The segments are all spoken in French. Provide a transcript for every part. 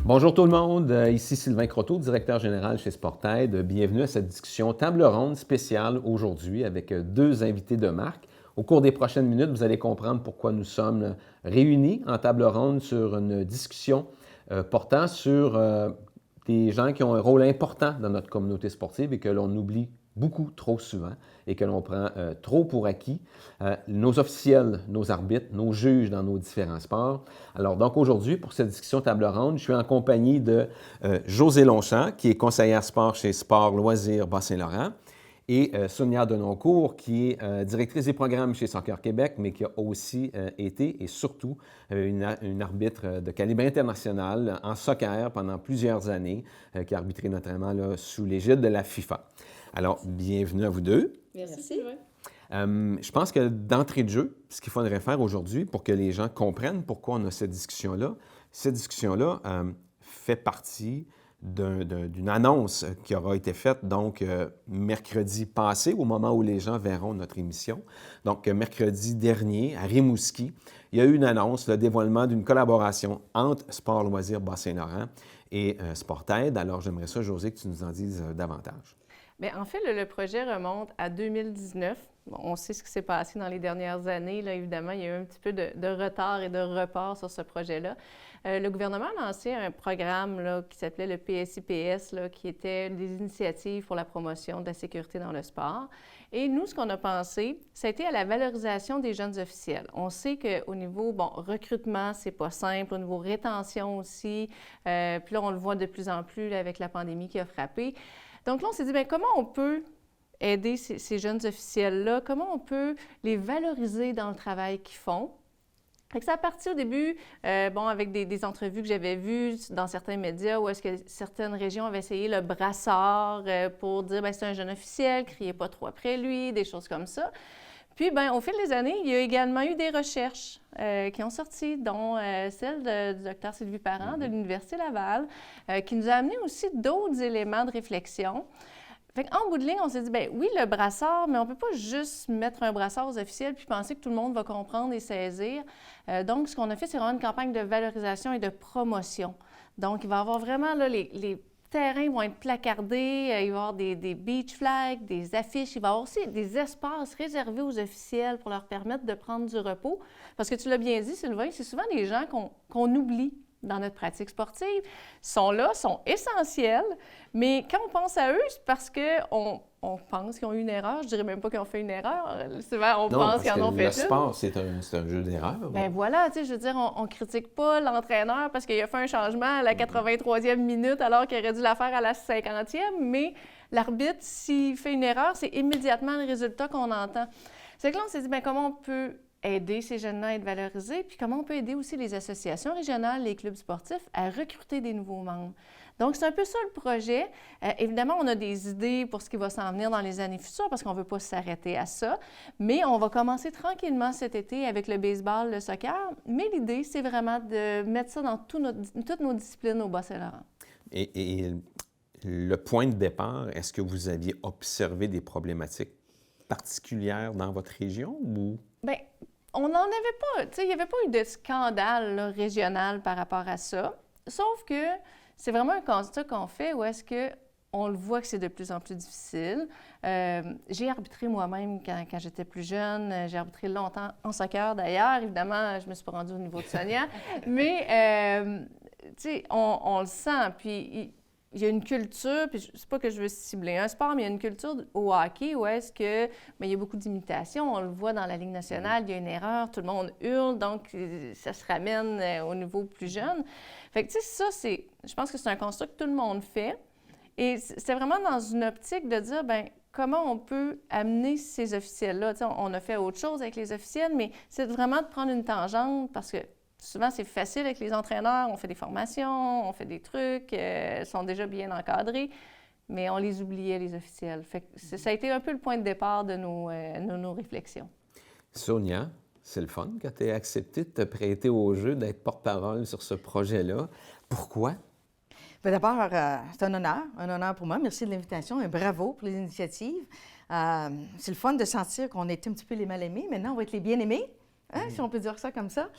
Bonjour tout le monde, ici Sylvain Croteau, directeur général chez Sportaid. Bienvenue à cette discussion table ronde spéciale aujourd'hui avec deux invités de marque. Au cours des prochaines minutes, vous allez comprendre pourquoi nous sommes réunis en table ronde sur une discussion portant sur des gens qui ont un rôle important dans notre communauté sportive et que l'on oublie beaucoup trop souvent et que l'on prend trop pour acquis. Nos officiels, nos arbitres, nos juges dans nos différents sports. Alors donc aujourd'hui, pour cette discussion table ronde, je suis en compagnie de Josée Longchamp, qui est conseillère sport chez Sport Loisirs Bas-Saint-Laurent, et Sonia Denoncourt, qui est directrice des programmes chez Soccer Québec, mais qui a aussi été et surtout une arbitre de calibre international en soccer pendant plusieurs années, qui a arbitré notamment là, sous l'égide de la FIFA. Alors, bienvenue à vous deux. Merci. Je pense que d'entrée de jeu, ce qu'il faudrait faire aujourd'hui pour que les gens comprennent pourquoi on a cette discussion-là fait partie d'une annonce qui aura été faite donc mercredi passé, au moment où les gens verront notre émission. Donc, mercredi dernier, à Rimouski, il y a eu une annonce, le dévoilement d'une collaboration entre Sport Loisirs Bas-Saint-Laurent et Sportaid. Alors, j'aimerais ça, Josée, que tu nous en dises davantage. Bien, en fait, le projet remonte à 2019. Bon, on sait ce qui s'est passé dans les dernières années. Là, évidemment, il y a eu un petit peu de retard et de report sur ce projet-là. Le gouvernement a lancé un programme là, qui s'appelait le PSIPS, là, qui était des initiatives pour la promotion de la sécurité dans le sport. Et nous, ce qu'on a pensé, ça a été à la valorisation des jeunes officiels. On sait qu'au niveau, recrutement, c'est pas simple, au niveau rétention aussi. Puis là, on le voit de plus en plus là, avec la pandémie qui a frappé. Donc là, on s'est dit, bien, comment on peut aider ces jeunes officiels-là? Comment on peut les valoriser dans le travail qu'ils font? Fait que ça a parti au début, avec des entrevues que j'avais vues dans certains médias où est-ce que certaines régions avaient essayé le brassard pour dire, bien, c'est un jeune officiel, criez pas trop après lui, des choses comme ça. Puis, bien, au fil des années, il y a également eu des recherches qui ont sorti, dont celle du Dr Sylvie Parent de l'Université Laval, qui nous a amené aussi d'autres éléments de réflexion. Fait qu'en bout de ligne, on s'est dit, bien oui, le brassard, mais on ne peut pas juste mettre un brassard aux officiels puis penser que tout le monde va comprendre et saisir. Donc, ce qu'on a fait, c'est vraiment une campagne de valorisation et de promotion. Donc, il va y avoir vraiment, là, les terrains vont être placardés, il va y avoir des beach flags, des affiches, il va y avoir aussi des espaces réservés aux officiels pour leur permettre de prendre du repos. Parce que tu l'as bien dit, Sylvain, c'est souvent des gens qu'on oublie dans notre pratique sportive. Ils sont là, sont essentiels, mais quand on pense à eux, c'est parce qu'on pense qu'ils ont eu une erreur. Je dirais même pas qu'ils ont fait une erreur. Souvent, on pense qu'ils en ont fait une. Le sport, c'est un jeu d'erreur. Bien voilà, tu sais, je veux dire, on critique pas l'entraîneur parce qu'il a fait un changement à la 83e minute alors qu'il aurait dû la faire à la 50e, mais l'arbitre, s'il fait une erreur, c'est immédiatement le résultat qu'on entend. C'est que là, on s'est dit, bien, comment on peut aider ces jeunes-là à être valorisés, puis comment on peut aider aussi les associations régionales, les clubs sportifs à recruter des nouveaux membres. Donc, c'est un peu ça le projet. Évidemment, on a des idées pour ce qui va s'en venir dans les années futures parce qu'on ne veut pas s'arrêter à ça, mais on va commencer tranquillement cet été avec le baseball, le soccer, mais l'idée, c'est vraiment de mettre ça dans toutes nos disciplines au Bas-Saint-Laurent. Et le point de départ, est-ce que vous aviez observé des problématiques particulières dans votre région ou? Bien, on n'en avait pas, tu sais, il n'y avait pas eu de scandale là, régional par rapport à ça, sauf que c'est vraiment un constat qu'on fait où est-ce qu'on le voit que c'est de plus en plus difficile. J'ai arbitré moi-même quand j'étais plus jeune, j'ai arbitré longtemps en soccer d'ailleurs, évidemment, je me suis pas rendue au niveau de Sonia, mais tu sais, on le sent, puis il y a une culture, puis c'est pas que je veux cibler un sport, mais il y a une culture au hockey où est-ce que il y a beaucoup d'imitations. On le voit dans la Ligue nationale, il y a une erreur, tout le monde hurle, donc ça se ramène au niveau plus jeune. Fait que tu sais, ça, je pense que c'est un constat que tout le monde fait. Et c'est vraiment dans une optique de dire, bien, comment on peut amener ces officiels-là? Tu sais, on a fait autre chose avec les officiels, mais c'est vraiment de prendre une tangente parce que souvent, c'est facile avec les entraîneurs. On fait des formations, on fait des trucs, ils sont déjà bien encadrés, mais on les oubliait, les officiels. Fait que ça a été un peu le point de départ de nos réflexions. Sonia, c'est le fun que tu aies accepté de te prêter au jeu, d'être porte-parole sur ce projet-là. Pourquoi? Bien, d'abord, c'est un honneur pour moi. Merci de l'invitation et bravo pour les initiatives. C'est le fun de sentir qu'on est un petit peu les mal-aimés. Maintenant, on va être les bien-aimés. hein, si on peut dire ça comme ça,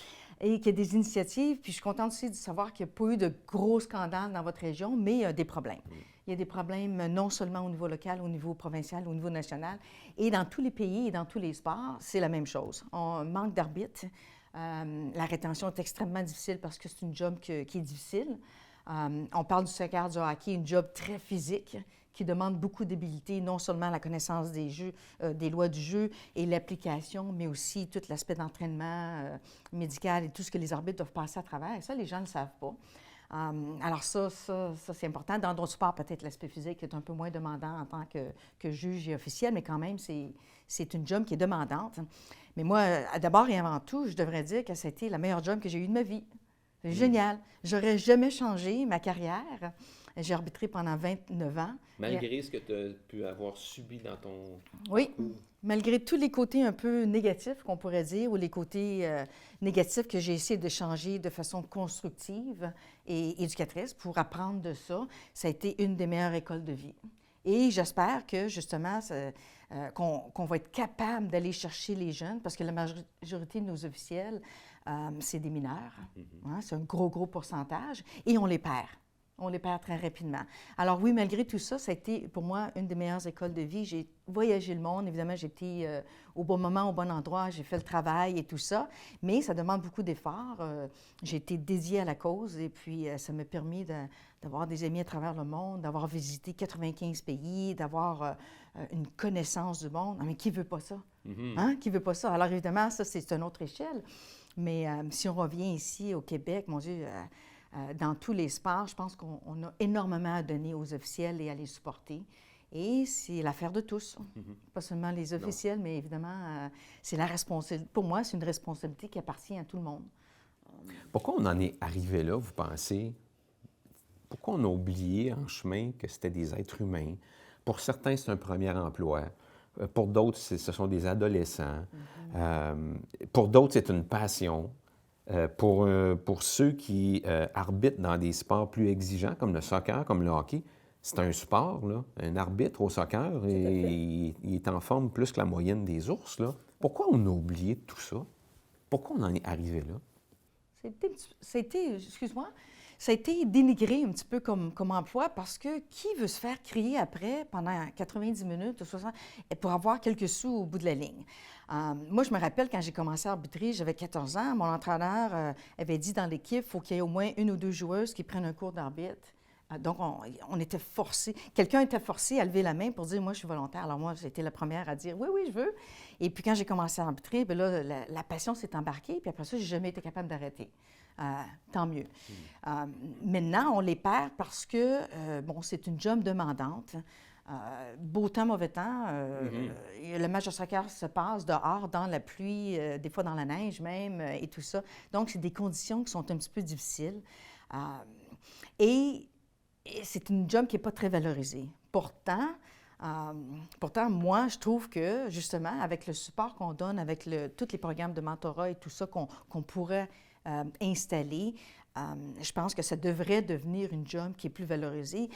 et qu'il y a des initiatives. Puis je suis contente aussi de savoir qu'il n'y a pas eu de gros scandales dans votre région, mais il y a des problèmes. Il y a des problèmes non seulement au niveau local, au niveau provincial, au niveau national. Et dans tous les pays et dans tous les sports, c'est la même chose. On manque d'arbitres. La rétention est extrêmement difficile parce que c'est une job qui est difficile. On parle du soccer, du hockey, une job très physique qui demande beaucoup d'habileté, non seulement la connaissance des jeux, des lois du jeu et l'application, mais aussi tout l'aspect d'entraînement médical et tout ce que les arbitres doivent passer à travers. Et ça, les gens ne le savent pas. Alors ça c'est important. Dans d'autres sports, peut-être l'aspect physique est un peu moins demandant en tant que juge et officiel, mais quand même, c'est une job qui est demandante. Mais moi, d'abord et avant tout, je devrais dire que c'était la meilleure job que j'ai eue de ma vie. C'est génial. J'aurais jamais changé ma carrière. J'ai arbitré pendant 29 ans. Malgré ce que tu as pu avoir subi dans ton Oui, parcours. malgré tous les côtés un peu négatifs qu'on pourrait dire, ou les côtés négatifs que j'ai essayé de changer de façon constructive et éducatrice pour apprendre de ça, ça a été une des meilleures écoles de vie. Et j'espère que, justement, qu'on va être capable d'aller chercher les jeunes, parce que la majorité de nos officiels, c'est des mineurs. Hein, c'est un gros pourcentage, et on les perd. On les perd très rapidement. Alors oui, malgré tout ça, ça a été pour moi une des meilleures écoles de vie. J'ai voyagé le monde. Évidemment, j'ai été au bon moment, au bon endroit. J'ai fait le travail et tout ça. Mais ça demande beaucoup d'efforts. J'ai été dédiée à la cause et puis ça m'a permis d'avoir des amis à travers le monde, d'avoir visité 95 pays, d'avoir une connaissance du monde. Mais qui veut pas ça? Hein? Qui veut pas ça? Alors évidemment, ça, c'est une autre échelle. Mais si on revient ici au Québec, mon Dieu... dans tous les sports, je pense qu'on a énormément à donner aux officiels et à les supporter. Et c'est l'affaire de tous, pas seulement les officiels, mais évidemment, c'est la responsabilité. Pour moi, c'est une responsabilité qui appartient à tout le monde. Pourquoi on en est arrivé là, vous pensez? Pourquoi on a oublié en chemin que c'était des êtres humains? Pour certains, c'est un premier emploi. Pour d'autres, ce sont des adolescents. Pour d'autres, c'est une passion. Pour ceux qui arbitrent dans des sports plus exigeants, comme le soccer, comme le hockey, c'est un sport, là. Un arbitre au soccer, et il est en forme plus que la moyenne des ours, là. Pourquoi on a oublié tout ça? Pourquoi on en est arrivé là? Excuse-moi, ça a été dénigré un petit peu comme emploi parce que qui veut se faire crier après pendant 90 minutes ou 60 pour avoir quelques sous au bout de la ligne? Moi, je me rappelle quand j'ai commencé à arbitrer, j'avais 14 ans, mon entraîneur avait dit dans l'équipe, il faut qu'il y ait au moins une ou deux joueuses qui prennent un cours d'arbitre. Donc, on était forcés. Quelqu'un était forcé à lever la main pour dire, moi, je suis volontaire. Alors, moi, j'ai été la première à dire, oui, je veux. Et puis, quand j'ai commencé à arbitrer, bien là, la passion s'est embarquée. Puis après ça, j'ai jamais été capable d'arrêter. Tant mieux. Maintenant, on les perd parce que, bon, c'est une job demandante. Beau temps, mauvais temps. Le match de soccer se passe dehors, dans la pluie, des fois dans la neige même, et tout ça. Donc, c'est des conditions qui sont un petit peu difficiles. Et c'est une job qui n'est pas très valorisée. Pourtant, moi, je trouve que, justement, avec le support qu'on donne, avec tous les programmes de mentorat et tout ça qu'on pourrait installer, je pense que ça devrait devenir une job qui est plus valorisée.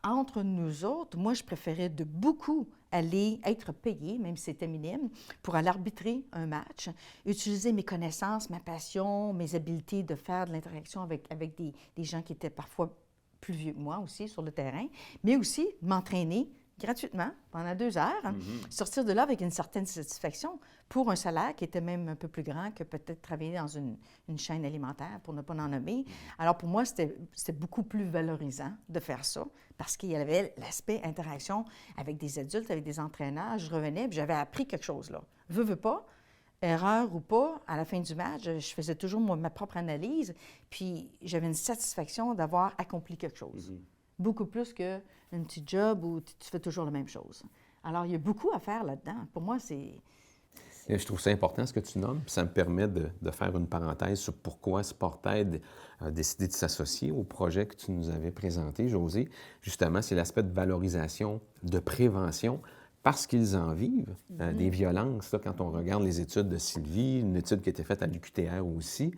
Entre nous autres, moi, je préférais de beaucoup aller être payée, même si c'était minime, pour aller arbitrer un match, utiliser mes connaissances, ma passion, mes habiletés de faire de l'interaction avec des gens qui étaient parfois plus vieux que moi aussi sur le terrain, mais aussi m'entraîner gratuitement pendant 2 heures, sortir de là avec une certaine satisfaction pour un salaire qui était même un peu plus grand que peut-être travailler dans une chaîne alimentaire, pour ne pas en nommer. Alors pour moi, c'était beaucoup plus valorisant de faire ça parce qu'il y avait l'aspect interaction avec des adultes, avec des entraîneurs. Je revenais et j'avais appris quelque chose là. Veux pas, erreur ou pas, à la fin du match, je faisais toujours ma propre analyse, puis j'avais une satisfaction d'avoir accompli quelque chose. Beaucoup plus qu'un petit job où tu fais toujours la même chose. Alors, il y a beaucoup à faire là-dedans. Pour moi, c'est... Je trouve ça important ce que tu nommes, puis ça me permet de faire une parenthèse sur pourquoi Sportaid a décidé de s'associer au projet que tu nous avais présenté, Josée. Justement, c'est l'aspect de valorisation, de prévention, parce qu'ils en vivent, des violences. Là, quand on regarde les études de Sylvie, une étude qui a été faite à l'UQTR aussi,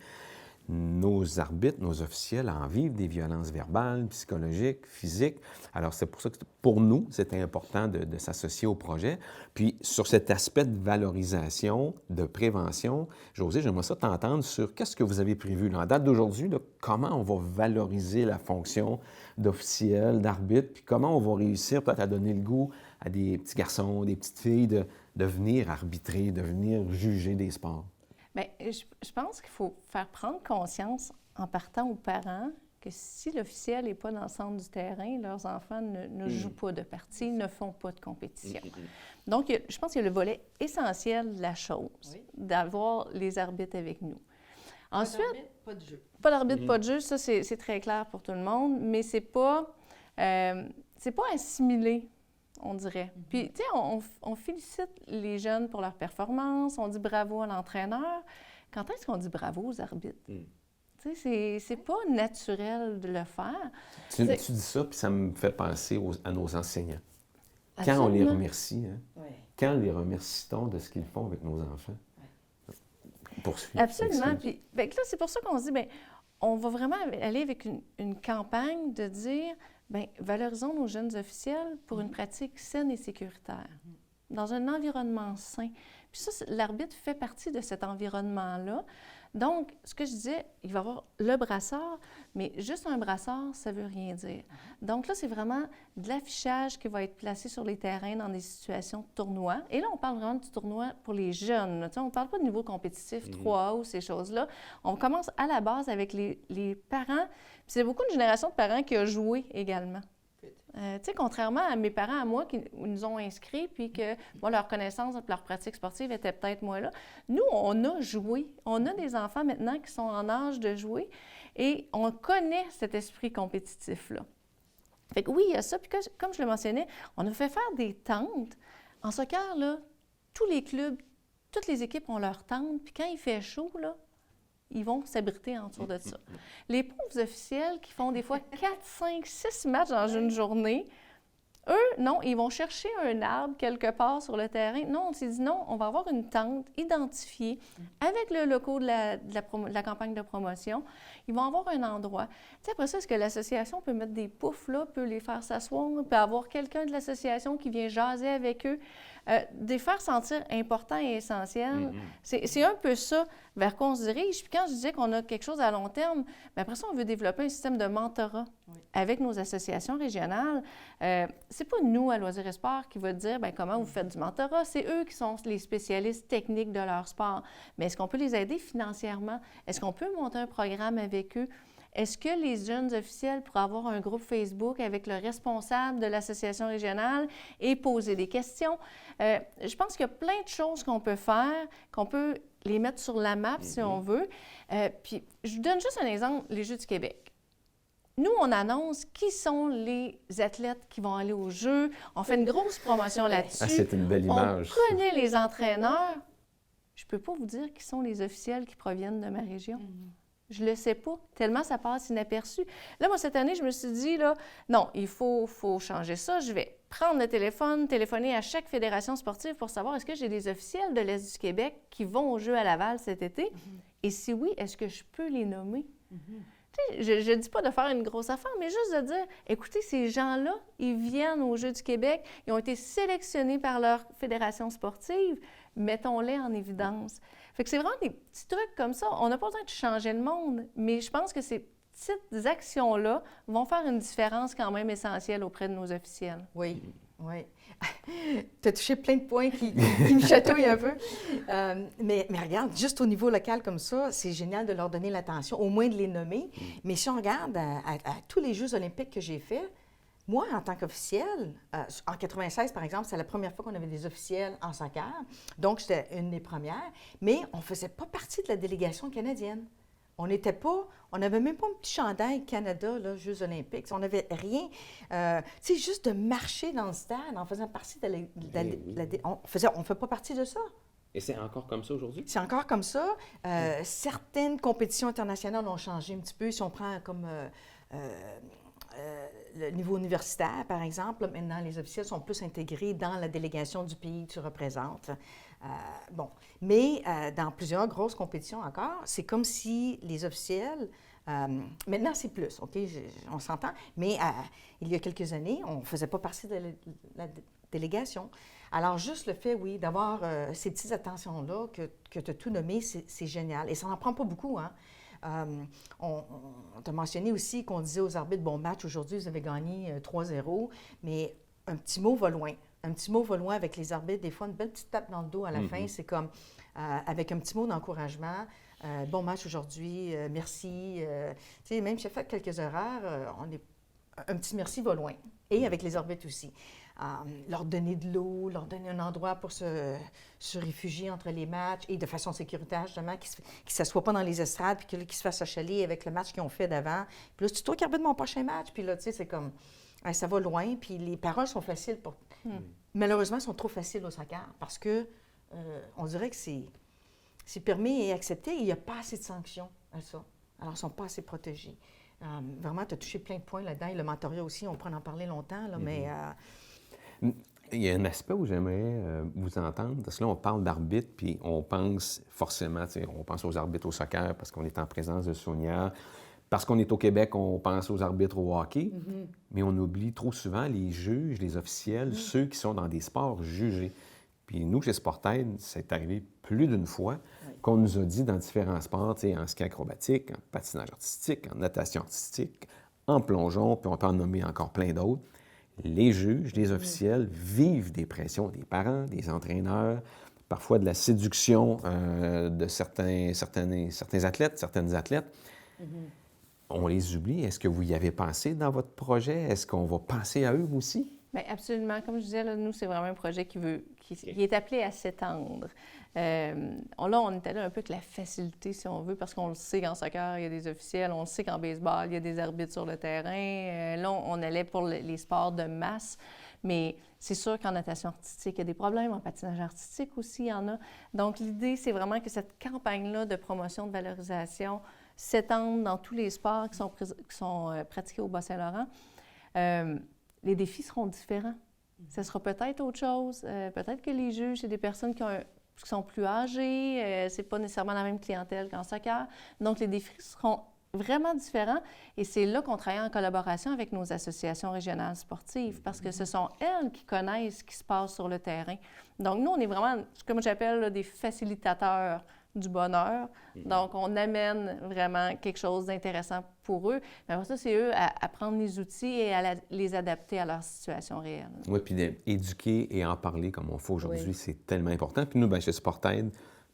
nos arbitres, nos officiels en vivent des violences verbales, psychologiques, physiques. Alors, c'est pour ça que pour nous, c'était important de s'associer au projet. Puis, sur cet aspect de valorisation, de prévention, Josée, j'aimerais ça t'entendre sur qu'est-ce que vous avez prévu. Là, en date d'aujourd'hui, là, comment on va valoriser la fonction d'officiel, d'arbitre, puis comment on va réussir peut-être à donner le goût à des petits garçons, des petites filles de venir arbitrer, de venir juger des sports? Bien, je pense qu'il faut faire prendre conscience en partant aux parents que si l'officiel n'est pas dans le centre du terrain, leurs enfants ne jouent pas de partie, ne font pas de compétition. Donc, je pense qu'il y a le volet essentiel de la chose, d'avoir les arbitres avec nous. Ensuite, pas de jeu. Pas d'arbitre, pas de jeu, ça c'est très clair pour tout le monde, mais c'est pas assimilé, on dirait. Puis, tu sais, on félicite les jeunes pour leur performance, on dit bravo à l'entraîneur. Quand est-ce qu'on dit bravo aux arbitres? Tu sais, c'est pas naturel de le faire. Tu dis ça, puis ça me fait penser à nos enseignants. Absolument. Quand on les remercie, Oui. quand les remercie-t-on de ce qu'ils font avec nos enfants? Poursuis. Absolument. Puis, là, c'est pour ça qu'on se dit, bien, on va vraiment aller avec une campagne de dire, bien, valorisons nos jeunes officiels pour une pratique saine et sécuritaire, dans un environnement sain. Puis ça, l'arbitre fait partie de cet environnement-là. Donc, ce que je disais, il va y avoir le brassard, mais juste un brassard, ça ne veut rien dire. Donc là, c'est vraiment de l'affichage qui va être placé sur les terrains dans des situations de tournoi. Et là, on parle vraiment du tournoi pour les jeunes. On ne parle pas de niveau compétitif 3A ou ces choses-là. On commence à la base avec les parents. Puis c'est beaucoup une génération de parents qui a joué également. Tu sais, contrairement à mes parents, à moi, qui nous ont inscrits, puis que moi, leur connaissance, leur pratique sportive était peut-être moins là. Nous, on a joué. On a des enfants maintenant qui sont en âge de jouer et on connaît cet esprit compétitif-là. Fait que oui, il y a ça. Puis comme je le mentionnais, on a fait faire des tentes. En soccer, là, tous les clubs, toutes les équipes ont leur tente. Puis quand il fait chaud, là, ils vont s'abriter en dessous de ça. Les pauvres officiels qui font des fois 4, 5, 6 matchs dans une journée, eux, non, ils vont chercher un arbre quelque part sur le terrain. Non, on s'est dit non, on va avoir une tente identifiée avec le logo de la campagne de promotion. Ils vont avoir un endroit. Tu sais, après ça, est-ce que l'association peut mettre des poufs là, peut les faire s'asseoir, peut avoir quelqu'un de l'association qui vient jaser avec eux, de les faire sentir importants et essentiels. C'est un peu ça vers quoi on se dirige. Puis quand je disais qu'on a quelque chose à long terme, bien après ça, on veut développer un système de mentorat avec nos associations régionales. C'est pas nous, à Loisirs et Sport, qui va dire bien, comment vous faites du mentorat. C'est eux qui sont les spécialistes techniques de leur sport. Mais est-ce qu'on peut les aider financièrement? Est-ce qu'on peut monter un programme avec eux? Est-ce que les jeunes officiels pourraient avoir un groupe Facebook avec le responsable de l'association régionale et poser des questions? Je pense qu'il y a plein de choses qu'on peut faire, qu'on peut les mettre sur la map si on veut. Puis, je vous donne juste un exemple, les Jeux du Québec. Nous, on annonce qui sont les athlètes qui vont aller aux Jeux. On fait une grosse promotion là-dessus. Ah, c'est une belle image. On connaît les entraîneurs. Je ne peux pas vous dire qui sont les officiels qui proviennent de ma région. Je ne le sais pas, tellement ça passe inaperçu. Là, moi, cette année, je me suis dit, là, non, il faut changer ça. Je vais prendre le téléphone, téléphoner à chaque fédération sportive pour savoir est-ce que j'ai des officiels de l'Est du Québec qui vont aux Jeux à Laval cet été? Et si oui, est-ce que je peux les nommer? Tu sais, je ne dis pas de faire une grosse affaire, mais juste de dire, écoutez, ces gens-là, ils viennent aux Jeux du Québec, ils ont été sélectionnés par leur fédération sportive, mettons-les en évidence. Fait que c'est vraiment des petits trucs comme ça. On n'a pas besoin de changer le monde, mais je pense que ces petites actions-là vont faire une différence quand même essentielle auprès de nos officiels. Oui, oui. Tu as touché plein de points qui me chatouillent un peu. Mais regarde, juste au niveau local comme ça, c'est génial de leur donner l'attention, au moins de les nommer. Mais si on regarde à tous les Jeux olympiques que j'ai faits, moi, en tant qu'officielle, en 96, par exemple, c'est la première fois qu'on avait des officiels en soccer. Donc, j'étais une des premières. Mais on ne faisait pas partie de la délégation canadienne. On n'avait même pas un petit chandail Canada, là, Jeux olympiques. On n'avait rien. Tu sais, juste de marcher dans le stade en faisant partie de on ne fait pas partie de ça. Et c'est encore comme ça aujourd'hui? C'est encore comme ça. Certaines compétitions internationales ont changé un petit peu. Si on prend comme le niveau universitaire, par exemple, maintenant, les officiels sont plus intégrés dans la délégation du pays que tu représentes. Mais dans plusieurs grosses compétitions encore, c'est comme si les officiels, maintenant c'est plus, OK, on s'entend, mais il y a quelques années, on ne faisait pas partie de la délégation. Alors, juste le fait, oui, d'avoir ces petites attentions-là que tu as tout nommé, c'est génial. Et ça n'en prend pas beaucoup, hein. On t'a mentionné aussi qu'on disait aux arbitres, bon match, aujourd'hui, vous avez gagné 3-0, mais un petit mot va loin. Un petit mot va loin avec les arbitres. Des fois, une belle petite tape dans le dos à la fin, c'est comme avec un petit mot d'encouragement. Bon match aujourd'hui, merci. Tu sais, même si j'ai fait quelques erreurs, un petit merci va loin. Et avec les arbitres aussi. Leur donner de l'eau, leur donner un endroit pour se réfugier entre les matchs et de façon sécuritaire, justement, qu'ils ne s'assoient pas dans les estrades puis qu'ils se fassent achaler avec le match qu'ils ont fait d'avant. Puis là, c'est toi qui arbitre mon prochain match. Puis là, tu sais, c'est comme, ça va loin. Puis les paroles sont faciles pour... Malheureusement, elles sont trop faciles au soccer parce que on dirait que c'est permis et accepté et il n'y a pas assez de sanctions à ça. Alors, ils ne sont pas assez protégés. Vraiment, tu as touché plein de points là-dedans. Et le mentorat aussi, on pourrait en parler longtemps, là, mais... Il y a un aspect où j'aimerais vous entendre, parce que là, on parle d'arbitre, puis on pense forcément, on pense aux arbitres au soccer parce qu'on est en présence de Sonia. Parce qu'on est au Québec, on pense aux arbitres au hockey, mais on oublie trop souvent les juges, les officiels, ceux qui sont dans des sports jugés. Puis nous, chez Sportaid, c'est arrivé plus d'une fois qu'on nous a dit dans différents sports, en ski acrobatique, en patinage artistique, en natation artistique, en plongeon, puis on peut en nommer encore plein d'autres. Les juges, les officiels vivent des pressions des parents, des entraîneurs, parfois de la séduction de certains athlètes, certaines athlètes. On les oublie. Est-ce que vous y avez pensé dans votre projet? Est-ce qu'on va penser à eux aussi? Bien, absolument. Comme je disais, là, nous, c'est vraiment un projet qui est appelé à s'étendre. On est allé un peu avec la facilité, si on veut, parce qu'on le sait qu'en soccer, il y a des officiels, on le sait qu'en baseball, il y a des arbitres sur le terrain. Là, on allait pour les sports de masse, mais c'est sûr qu'en natation artistique, il y a des problèmes, en patinage artistique aussi, il y en a. Donc, l'idée, c'est vraiment que cette campagne-là de promotion, de valorisation s'étende dans tous les sports qui sont pratiqués au Bas-Saint-Laurent. Les défis seront différents. Ça sera peut-être autre chose. Peut-être que les juges, c'est des personnes qui sont plus âgées. C'est pas nécessairement la même clientèle qu'en soccer. Donc, les défis seront vraiment différents. Et c'est là qu'on travaille en collaboration avec nos associations régionales sportives parce que ce sont elles qui connaissent ce qui se passe sur le terrain. Donc, nous, on est vraiment, comme j'appelle, là, des facilitateurs du bonheur. Donc, on amène vraiment quelque chose d'intéressant pour eux. Mais après ça, c'est eux à prendre les outils et à les adapter à leur situation réelle. Oui, puis d'éduquer et en parler comme on fait aujourd'hui, c'est tellement important. Puis nous, bien, chez Sportaid,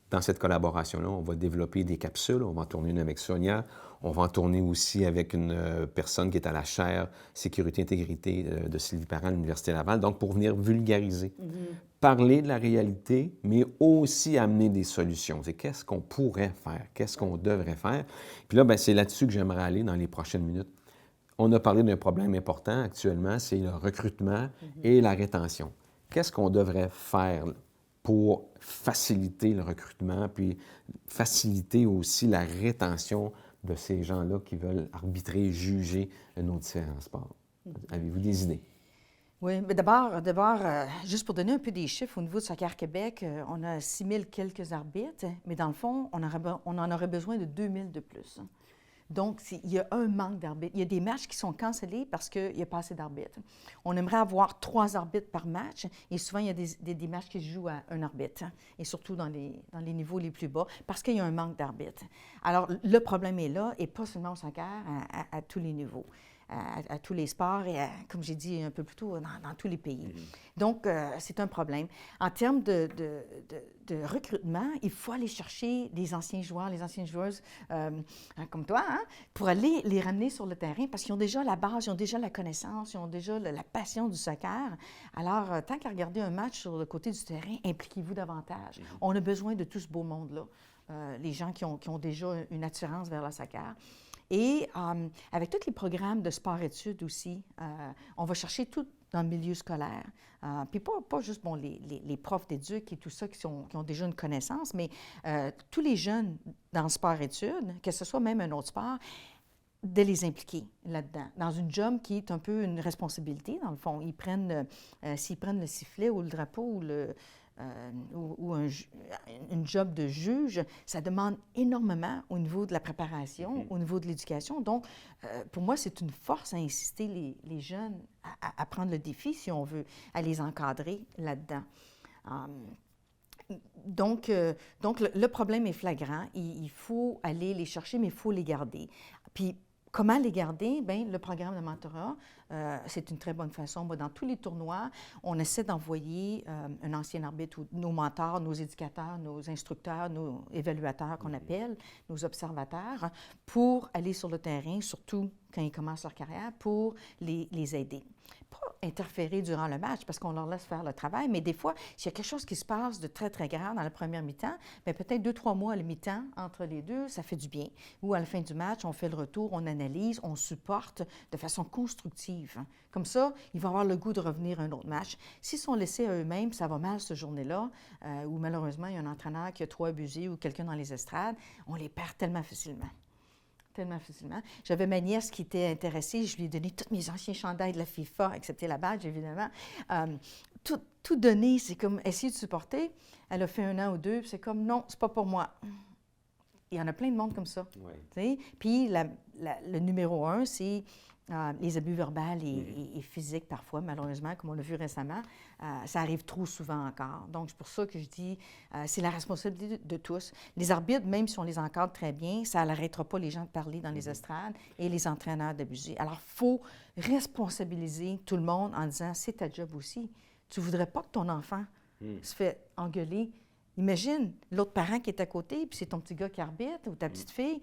dans cette collaboration-là, on va développer des capsules. On va en tourner une avec Sonia. On va en tourner aussi avec une personne qui est à la chaire Sécurité et Intégrité de Sylvie Parent à l'Université Laval. Donc, pour venir vulgariser, parler de la réalité, mais aussi amener des solutions. C'est qu'est-ce qu'on pourrait faire? Qu'est-ce qu'on devrait faire? Puis là, bien, c'est là-dessus que j'aimerais aller dans les prochaines minutes. On a parlé d'un problème important actuellement, c'est le recrutement et la rétention. Qu'est-ce qu'on devrait faire pour faciliter le recrutement, puis faciliter aussi la rétention de ces gens-là qui veulent arbitrer, juger nos différents sports? Avez-vous des idées? Oui, mais d'abord, juste pour donner un peu des chiffres, au niveau de Soccer Québec, on a 6 000 quelques arbitres, mais dans le fond, on en aurait besoin de 2 000 de plus. Donc, il y a un manque d'arbitres. Il y a des matchs qui sont cancellés parce qu'il n'y a pas assez d'arbitres. On aimerait avoir 3 arbitres par match et souvent, il y a des matchs qui se jouent à un arbitre, et surtout dans les niveaux les plus bas, parce qu'il y a un manque d'arbitres. Alors, le problème est là, et pas seulement au soccer, à tous les niveaux. À tous les sports et, comme j'ai dit un peu plus tôt, dans tous les pays. Donc, c'est un problème. En termes de recrutement, il faut aller chercher les anciens joueurs, les anciennes joueuses comme toi, hein, pour aller les ramener sur le terrain parce qu'ils ont déjà la base, ils ont déjà la connaissance, ils ont déjà la passion du soccer. Alors, tant qu'à regarder un match sur le côté du terrain, impliquez-vous davantage. On a besoin de tout ce beau monde-là, les gens qui ont déjà une attirance vers le soccer. Et avec tous les programmes de sport-études aussi, on va chercher tout dans le milieu scolaire. Puis pas juste les profs d'éduc et tout ça qui ont déjà une connaissance, mais tous les jeunes dans le sport-études, que ce soit même un autre sport, de les impliquer là-dedans, dans une job qui est un peu une responsabilité, dans le fond. S'ils prennent le sifflet ou le drapeau ou une job de juge, ça demande énormément au niveau de la préparation, au niveau de l'éducation. Donc, pour moi, c'est une force à inciter les jeunes à prendre le défi, si on veut, à les encadrer là-dedans. Donc, le problème est flagrant. Il faut aller les chercher, mais il faut les garder. Puis, comment les garder? Bien, le programme de mentorat, c'est une très bonne façon. Moi, dans tous les tournois, on essaie d'envoyer un ancien arbitre ou nos mentors, nos éducateurs, nos instructeurs, nos évaluateurs qu'on appelle, nos observateurs, pour aller sur le terrain, surtout quand ils commencent leur carrière, pour les aider. Pas interférer durant le match parce qu'on leur laisse faire le travail, mais des fois, s'il y a quelque chose qui se passe de très, très grave dans la première mi-temps, bien, peut-être 2-3 mois à la mi-temps, entre les deux, ça fait du bien. Ou à la fin du match, on fait le retour, on analyse, on supporte de façon constructive. Comme ça, ils vont avoir le goût de revenir à un autre match. S'ils sont laissés à eux-mêmes, ça va mal cette journée-là, ou malheureusement, il y a un entraîneur qui a trop abusé ou quelqu'un dans les estrades, on les perd tellement facilement. Tellement facilement. J'avais ma nièce qui était intéressée, je lui ai donné tous mes anciens chandails de la FIFA, accepté la badge, évidemment. Tout donner, c'est comme essayer de supporter. Elle a fait 1 an ou 2, puis c'est comme, non, c'est pas pour moi. Il y en a plein de monde comme ça. Oui. Puis le numéro 1, c'est les abus verbaux et physiques parfois, malheureusement, comme on l'a vu récemment. Ça arrive trop souvent encore. Donc, c'est pour ça que je dis, c'est la responsabilité de tous. Les arbitres, même si on les encadre très bien, ça n'arrêtera pas les gens de parler dans les estrades et les entraîneurs d'abuser. Alors, il faut responsabiliser tout le monde en disant, c'est ta job aussi. Tu ne voudrais pas que ton enfant se fait engueuler. Imagine l'autre parent qui est à côté, puis c'est ton petit gars qui arbitre ou ta petite fille.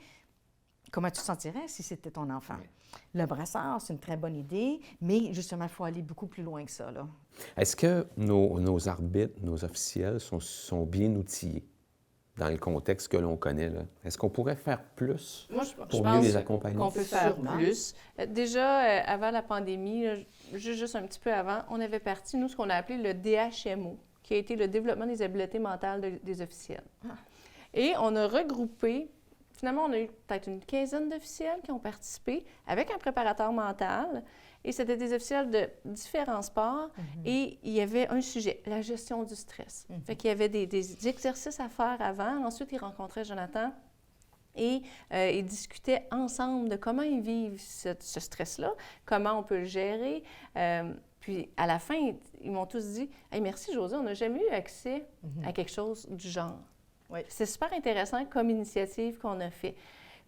Comment tu te sentirais si c'était ton enfant? Oui. Le brassard, c'est une très bonne idée, mais justement, il faut aller beaucoup plus loin que ça, là. Est-ce que nos arbitres, nos officiels sont bien outillés dans le contexte que l'on connaît, là? Est-ce qu'on pourrait faire plus pour mieux les accompagner? On peut faire plus. Déjà, avant la pandémie, juste un petit peu avant, on avait parti, nous, ce qu'on a appelé le DHMO, qui a été le développement des habiletés mentales des officiels. Et on a regroupé. Finalement, on a eu peut-être une quinzaine d'officiels qui ont participé avec un préparateur mental. Et c'était des officiels de différents sports. Et il y avait un sujet, la gestion du stress. Fait qu'il y avait des exercices à faire avant. Ensuite, ils rencontraient Jonathan et ils discutaient ensemble de comment ils vivent ce stress-là, comment on peut le gérer. Puis, à la fin, ils m'ont tous dit « Hey, merci, Josée, on n'a jamais eu accès à quelque chose du genre. » Oui. C'est super intéressant comme initiative qu'on a fait.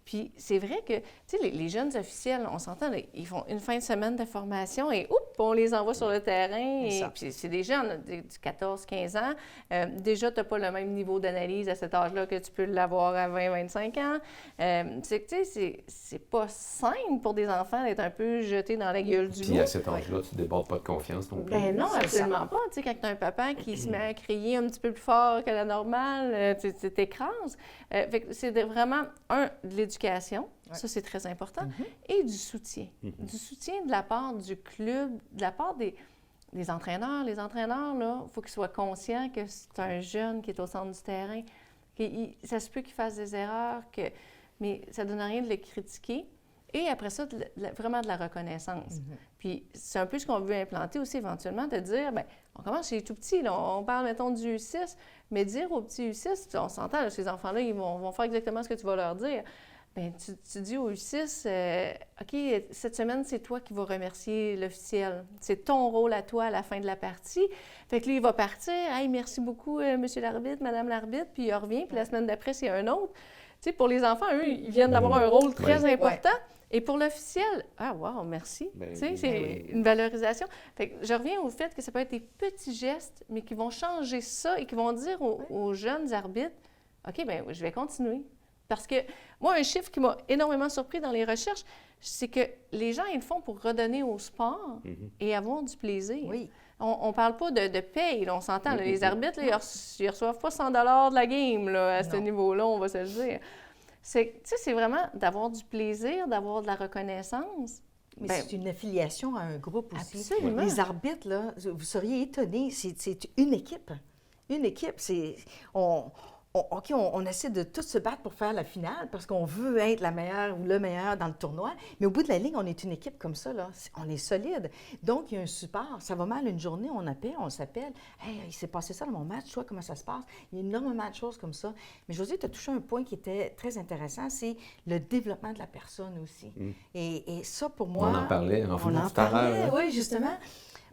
Puis c'est vrai que, tu sais, les jeunes officiels, on s'entend, là, ils font une fin de semaine de formation et on les envoie sur le terrain. Et puis c'est des jeunes de 14-15 ans. Déjà, tu n'as pas le même niveau d'analyse à cet âge-là que tu peux l'avoir à 20-25 ans. C'est que, tu sais, c'est pas simple pour des enfants d'être un peu jetés dans la gueule du loup. Puis à cet âge-là, tu ne débordes pas de confiance non plus. Ben non, absolument pas. Tu sais, quand tu as un papa qui se met à crier un petit peu plus fort que la normale, tu t'écrases. Fait que c'est vraiment, de l'éducation. Ça, c'est très important. Et du soutien. Du soutien de la part du club, de la part des entraîneurs. Les entraîneurs, là, il faut qu'ils soient conscients que c'est un jeune qui est au centre du terrain. Ça se peut qu'il fasse des erreurs, mais ça ne donne rien de le critiquer. Et après ça, vraiment de la reconnaissance. Puis c'est un peu ce qu'on veut implanter aussi éventuellement, de dire, bien, on commence chez les tout petits, là, on parle, mettons, du U6, mais dire aux petits U6, on s'entend, là, ces enfants-là, ils vont faire exactement ce que tu vas leur dire. Bien, tu dis au U6, OK, cette semaine, c'est toi qui vas remercier l'officiel. C'est ton rôle à toi à la fin de la partie. Fait que lui, il va partir. Hey, merci beaucoup, monsieur l'arbitre, madame l'arbitre, puis il revient, puis la semaine d'après, c'est un autre. Tu sais, pour les enfants, eux, ils viennent d'avoir un rôle très important. Et pour l'officiel, wow, merci. Tu sais, c'est une valorisation. Fait que je reviens au fait que ça peut être des petits gestes, mais qui vont changer ça et qui vont dire aux jeunes arbitres, OK, bien, je vais continuer. Parce que moi, un chiffre qui m'a énormément surpris dans les recherches, c'est que les gens, ils le font pour redonner au sport et avoir du plaisir. Oui. On ne parle pas de paye, là, on s'entend. Là, les arbitres, là, ils reçoivent pas 100 $ de la game là, à ce niveau-là, on va se le dire. C'est vraiment d'avoir du plaisir, d'avoir de la reconnaissance. Mais c'est une affiliation à un groupe aussi. Absolument. Les arbitres, là, vous seriez étonnés, c'est une équipe. Une équipe, on essaie de tous se battre pour faire la finale parce qu'on veut être la meilleure ou le meilleur dans le tournoi, mais au bout de la ligne, on est une équipe comme ça, là. On est solide. Donc, il y a un support. Ça va mal une journée, on s'appelle. Hey, il s'est passé ça dans mon match, toi, comment ça se passe? Il y a énormément de choses comme ça. Mais Josée, tu as touché un point qui était très intéressant, c'est le développement de la personne aussi. Et ça, pour moi... On en parlait, on en tout à parlait, l'heure. oui, justement.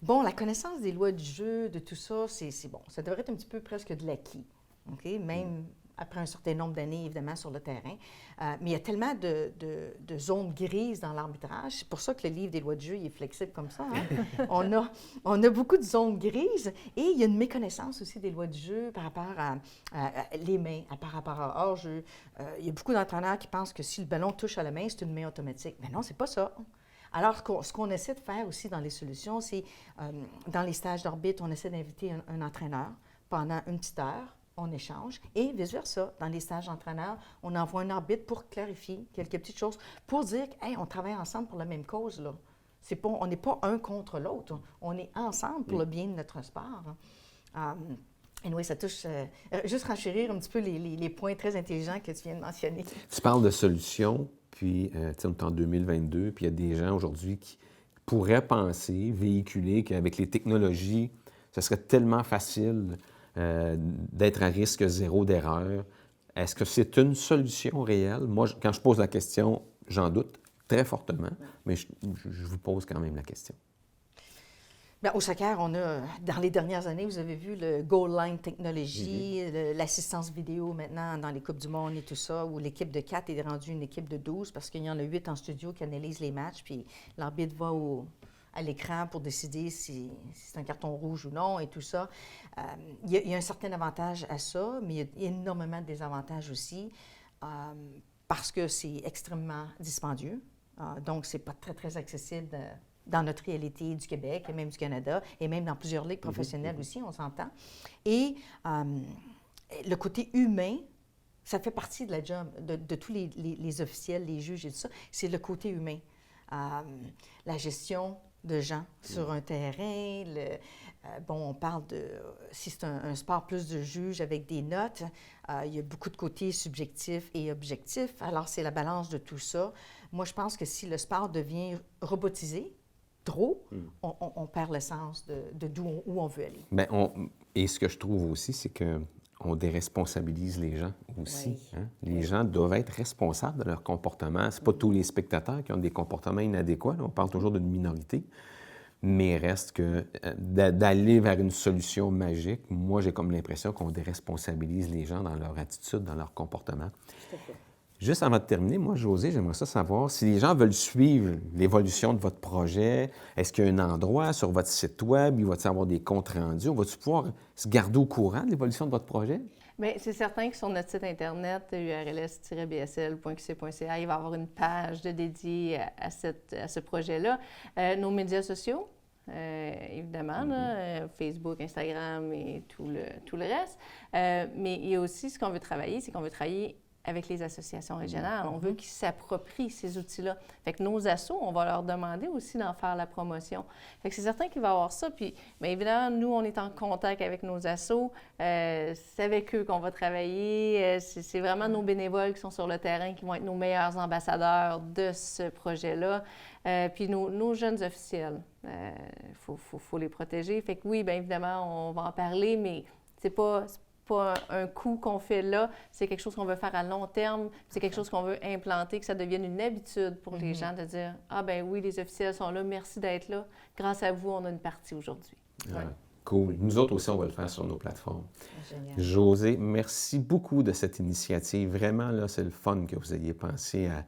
Bon, la connaissance des lois du jeu, de tout ça, c'est bon. Ça devrait être un petit peu presque de l'acquis. OK? Même après un certain nombre d'années, évidemment, sur le terrain. Mais il y a tellement de zones grises dans l'arbitrage. C'est pour ça que le livre des lois de jeu il est flexible comme ça. Hein? on a beaucoup de zones grises et il y a une méconnaissance aussi des lois du jeu par rapport à les mains, par rapport à hors-jeu. Il y a beaucoup d'entraîneurs qui pensent que si le ballon touche à la main, c'est une main automatique. Mais non, c'est pas ça. Alors, ce qu'on essaie de faire aussi dans les solutions, c'est dans les stages d'arbitre, on essaie d'inviter un entraîneur pendant une petite heure. On échange et vice-versa. Dans les stages d'entraîneurs, on envoie un arbitre pour clarifier quelques petites choses, pour dire hey, on travaille ensemble pour la même cause. Là. On n'est pas un contre l'autre. On est ensemble pour le bien de notre sport. Et oui, ça touche, juste renchérir un petit peu les points très intelligents que tu viens de mentionner. Tu parles de solutions, puis on est en 2022, puis il y a des gens aujourd'hui qui pourraient penser, véhiculer qu'avec les technologies, ce serait tellement facile d'être à risque zéro d'erreur. Est-ce que c'est une solution réelle? Moi, quand je pose la question, j'en doute très fortement, mais je vous pose quand même la question. Bien, au soccer, on a, dans les dernières années, vous avez vu le goal line technology, l'assistance vidéo maintenant dans les Coupes du Monde et tout ça, où l'équipe de 4 est rendue une équipe de 12 parce qu'il y en a 8 en studio qui analysent les matchs, puis l'arbitre va à l'écran pour décider si c'est un carton rouge ou non et tout ça. Il y a un certain avantage à ça, mais il y a énormément de désavantages aussi parce que c'est extrêmement dispendieux. Donc, c'est pas très, très accessible dans notre réalité du Québec et même du Canada et même dans plusieurs ligues professionnelles aussi, on s'entend. Et le côté humain, ça fait partie de la job de tous les officiels, les juges et tout ça, c'est le côté humain. La gestion de gens sur un terrain. On parle de... Si c'est un sport plus de juges avec des notes, il y a beaucoup de côtés subjectifs et objectifs. Alors, c'est la balance de tout ça. Moi, je pense que si le sport devient robotisé, trop, on perd le sens de où on veut aller. Bien, et ce que je trouve aussi, c'est qu'on déresponsabilise les gens aussi. Oui. Hein? Les gens doivent être responsables de leur comportement. Ce n'est pas tous les spectateurs qui ont des comportements inadéquats. Là, on parle toujours d'une minorité. Mais reste que d'aller vers une solution magique, moi, j'ai comme l'impression qu'on déresponsabilise les gens dans leur attitude, dans leur comportement. Tout à fait. Juste avant de terminer, moi, Josée, j'aimerais ça savoir si les gens veulent suivre l'évolution de votre projet, est-ce qu'il y a un endroit sur votre site web, il va-t-il avoir des comptes rendus, on va-tu pouvoir se garder au courant de l'évolution de votre projet? Bien, c'est certain que sur notre site Internet, urls-bsl.qc.ca, il va y avoir une page dédiée à ce projet-là. Nos médias sociaux, évidemment, là, Facebook, Instagram et tout le reste. Mais il y a aussi ce qu'on veut travailler, c'est qu'on veut travailler avec les associations régionales. On veut qu'ils s'approprient ces outils-là. Fait que nos assos, on va leur demander aussi d'en faire la promotion. Fait que c'est certain qu'il va y avoir ça. Puis, bien évidemment, nous, on est en contact avec nos assos. C'est avec eux qu'on va travailler. C'est vraiment nos bénévoles qui sont sur le terrain qui vont être nos meilleurs ambassadeurs de ce projet-là. Puis nos jeunes officiels, faut les protéger. Fait que oui, bien évidemment, on va en parler, mais c'est pas un coup qu'on fait là, c'est quelque chose qu'on veut faire à long terme, c'est quelque chose qu'on veut implanter, que ça devienne une habitude pour les gens de dire « Ah ben oui, les officiels sont là, merci d'être là. Grâce à vous, on a une partie aujourd'hui. » Cool. Nous autres aussi, on va le faire sur nos plateformes. Génial. Josée, merci beaucoup de cette initiative. Vraiment, là, c'est le fun que vous ayez pensé à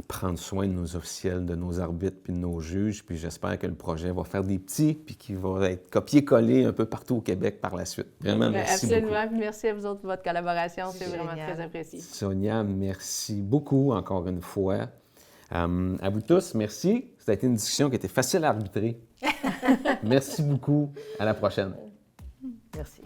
prendre soin de nos officiels, de nos arbitres puis de nos juges. Puis j'espère que le projet va faire des petits puis qu'il va être copié-collé un peu partout au Québec par la suite. Vraiment, merci beaucoup. Absolument. Merci à vous autres pour votre collaboration. C'est Génial. vraiment très apprécié. Sonia, merci beaucoup encore une fois. À vous tous, merci. Ça a été une discussion qui était facile à arbitrer. Merci beaucoup. À la prochaine. Merci.